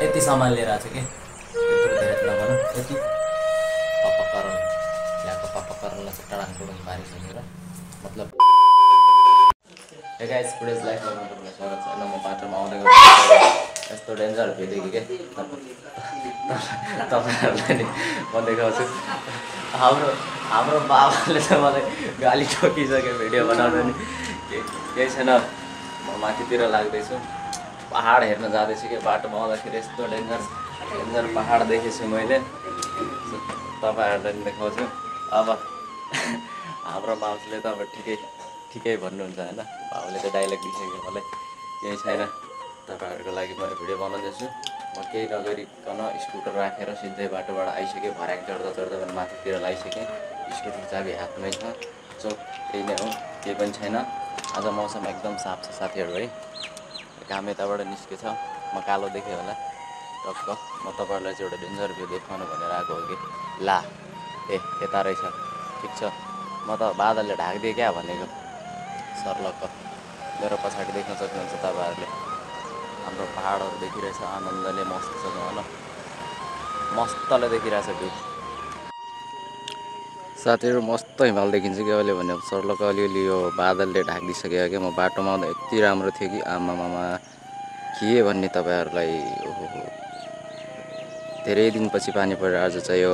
यति सामान लिएर आएको छु कि त्यत्रो धेरै नभनौँ यति पपकर्न ल्याएको पपकर्नलाई चाहिँ टडाङ टुडुङ पारिसकेर मतलब गाइस फुटेज लाइफमा तपाईँलाई स्वागत छ। म बाटोमा आउँदै गर्छु यस्तो डेन्जर भ्यू देखेँ क्या तपाईँहरूलाई नि म देखाउँछु। हाम्रो बाबाले चाहिँ मलाई गाली ठोकिसक्यो भिडियो बनाउनु नि केही छैन। म माथितिर लाग्दैछु पहाड हेर्न जाँदैछु कि बाटोमा आउँदाखेरि यस्तो डेन्जर पहाड देखेछु मैले तपाईँहरूलाई नि देखाउँछु। अब हाम्रो माउसले त अब ठिकै भन्नुहुन्छ होइन। बाबुले त डाइलग दिइसक्यो मलाई केही छैन तपाईँहरूको लागि म भिडियो बनाउँदैछु। म केही नगरिकन स्कुटर राखेर सिधै बाटोबाट आइसकेँ। भर्याङ चढ्दा पनि माथितिर लगाइसकेँ। स्कुटर चाबी हातमै छ। सो त्यही नै हो, केही पनि छैन। आज मौसम एकदम साफ छ साथीहरू है। घाम यताबाट निस्केछ, म कालो देखेँ होला टक्क। म तपाईँहरूलाई चाहिँ एउटा डेन्जर भ्यू देखाउनु भनेर आएको हो कि ला यता रहेछ। ठिक छ, म त बादलले ढाकिदिएँ क्या भनेको सर्लक्क। मेरो पछाडि देख्न सक्नुहुन्छ तपाईँहरूले हाम्रो पहाडहरू देखिरहेछ आनन्दले मस्तसँग होइन, मस्तले देखिरहेछ भ्यू साथीहरू। मस्त हिमाल देखिन्छ कि अहिले भने सर्लक्क अलिअलि यो बादलले ढाकिदिइसक्यो क्या। म बाटोमा आउँदा यति राम्रो थियो कि आमामामा के भन्ने तपाईँहरूलाई। ओहो धेरै दिनपछि पानी परेर आज चाहिँ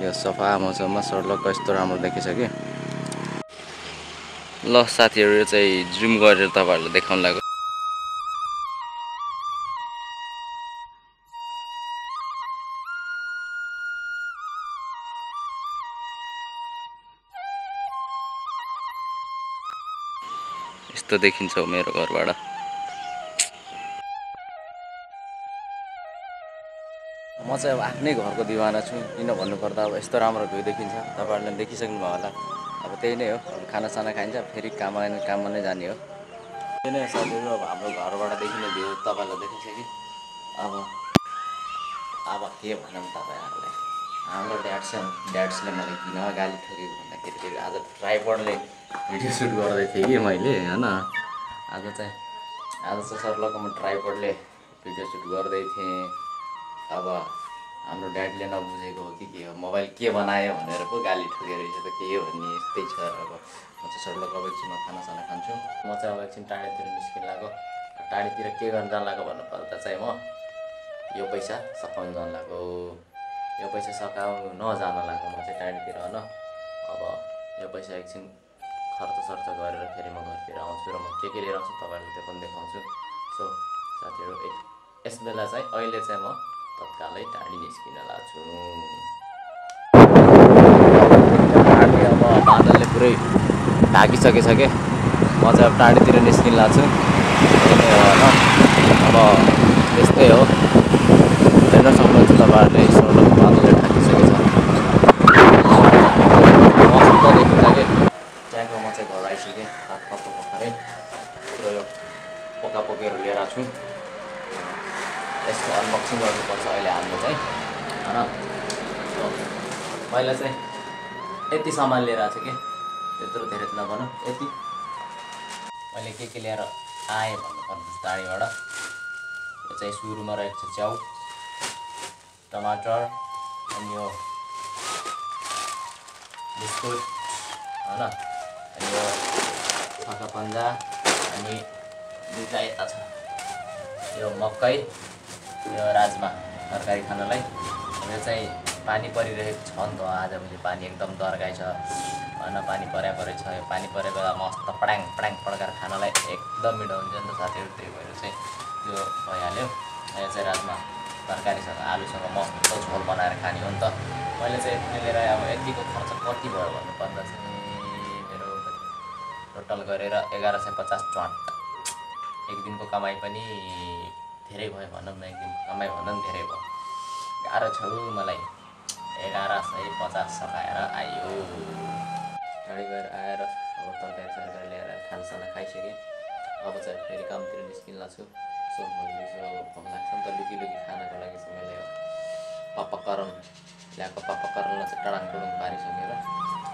यो सफा मौसममा सर्लक्क यस्तो राम्रो देखिन्छ कि। ल साथीहरू यो चाहिँ जुम गरेर तपाईँहरूलाई देखाउनु लाग्यो। यस्तो देखिन्छ मेरो घरबाट। म चाहिँ अब आफ्नै घरको दिवाना छु। किन भन्नुपर्दा अब यस्तो राम्रो भ्यू देखिन्छ। तपाईँहरूले देखिसक्नुभयो होला। अब त्यही नै हो, अब खानासाना खाइन्छ फेरि काममा नै जाने हो। त्यही नै साथीहरू, अब हाम्रो घरबाट देखिने भ्यू तपाईँहरूलाई देखिसक्यो। अब के भनौँ तपाईँहरूलाई। हाम्रो ड्याड्सले मलाई किन गाली ठोकेको भन्दाखेरि फेरि आज ट्राइपडले भिडियो सुट गर्दै थिएँ कि मैले होइन। आज चाहिँ सर्लक्क म ट्राइपडले भिडियो सुट गर्दै थिएँ। अब हाम्रो ड्याडले नबुझेको हो कि के हो, मोबाइल के बनायो भनेर पो गाली ठोकेर रहेछ त के हो भन्ने यस्तै छ। अब म चाहिँ सर्लक्क अब एकछिनमा खानासाना खान्छु। म चाहिँ अब एकछिन टाढीतिर निस्किन लाग्यो। टाढीतिर के गर्न जान लाग्यो भन्नुपर्दा चाहिँ म यो पैसा सकाउनु जान लाग्यो। यो पैसा सकाउनु नजान लाग्यो म चाहिँ टाढीतिर होइन। अब यो पैसा एकछिन खर्च गरेर फेरि म घरतिर आउँछु र म के लिएर आउँछु तपाईँहरूले त्यो पनि देखाउँछु। सो साथीहरू यस बेला चाहिँ अहिले चाहिँ म तत्कालै टाढी निस्किन लाग्छु। टाढी अब बादलले पुरै ढाकिसकेछ कि म चाहिँ अब टाढीतिर निस्किन लाग्छु। त्यही नै हो होइन। अब त्यस्तै हो, हेर्न सक्नुहुन्छ तपाईँहरूले सर्लक्क बादलले ढाकिसकेछ। मस्त देखिन्छ कि त्यहाँको। म चाहिँ घर आइसकेँ पक्का भर्खरै र यो पोकापोकीहरू लिएर आएको छु। यसको अनबक्सिङ गर्नुपर्छ अहिले हामीले चाहिँ होइन। पहिला चाहिँ यति सामान लिएर आएको छु कि त्यत्रो धेरै नभनौँ यति। मैले के लिएर आएँ भन्नुपर्दा टाढीबाट यो चाहिँ सुरुमा रहेको छ च्याउ, टमाटर, अनि यो बिस्कुट होइन, अनि यो छाका पन्जा, अनि दुईवटा यता छ यो मकै, यो राजमा तरकारी खानलाई। यो चाहिँ पानी परिरहेको छ नि त आजभोलि पानी एकदम दर्काइ छ होइन। पानी परै छ। यो पानी परे बेला मस्त पड्याङ पड्काएर खानलाई एकदम मिठो हुन्छ नि त साथीहरू। त्यही भएर चाहिँ त्यो भइहाल्यो। यो चाहिँ राजमा तरकारीसँग आलुसँग मस्त झोल बनाएर खाने हो नि त। मैले चाहिँ यति लिएर अब यतिको खर्च कति भयो भन्नुपर्दा चाहिँ मेरो टोटल गरेर 1150 च्वाट। एक दिनको कमाइ पनि धेरै भयो भनौँ न। एक दिनको कमाइ भन्दा पनि धेरै भयो। गाह्रो छ मलाई 1150 सकाएर आयो। गाडी गएर आएर अब तरकारी ल्याएर खानासाना खाइसकेँ। अब चाहिँ फेरि कामतिर निस्किन लाग्छु। सो मैले अब भोक लाग्छ नि त लुकी खानको लागि चाहिँ मैले पपकर्न ल्याएको पपकर्नलाई चाहिँ टडाङ टुडुङ पारिसकेर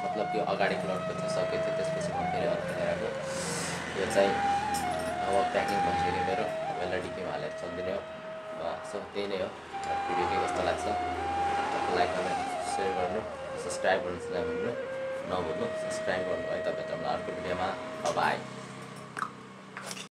मतलब यो अगाडिको लटको चाहिँ सकेको थियो। त्यसपछि म फेरि अर्को लिएर आएको। यो चाहिँ अब प्याकिङ भइसक्यो मेरो। अब यसलाई डिक्कीमा हालेर चल्दिने हो। सो त्यही नै हो भिडियो के कस्तो लाग्छ लाइक कमेन्ट सेयर गर्नु सब्सक्राइब गर्नु नभुल्नु सब्सक्राइब गर्नु है तपाईँ अर्को भिडियोमा बाई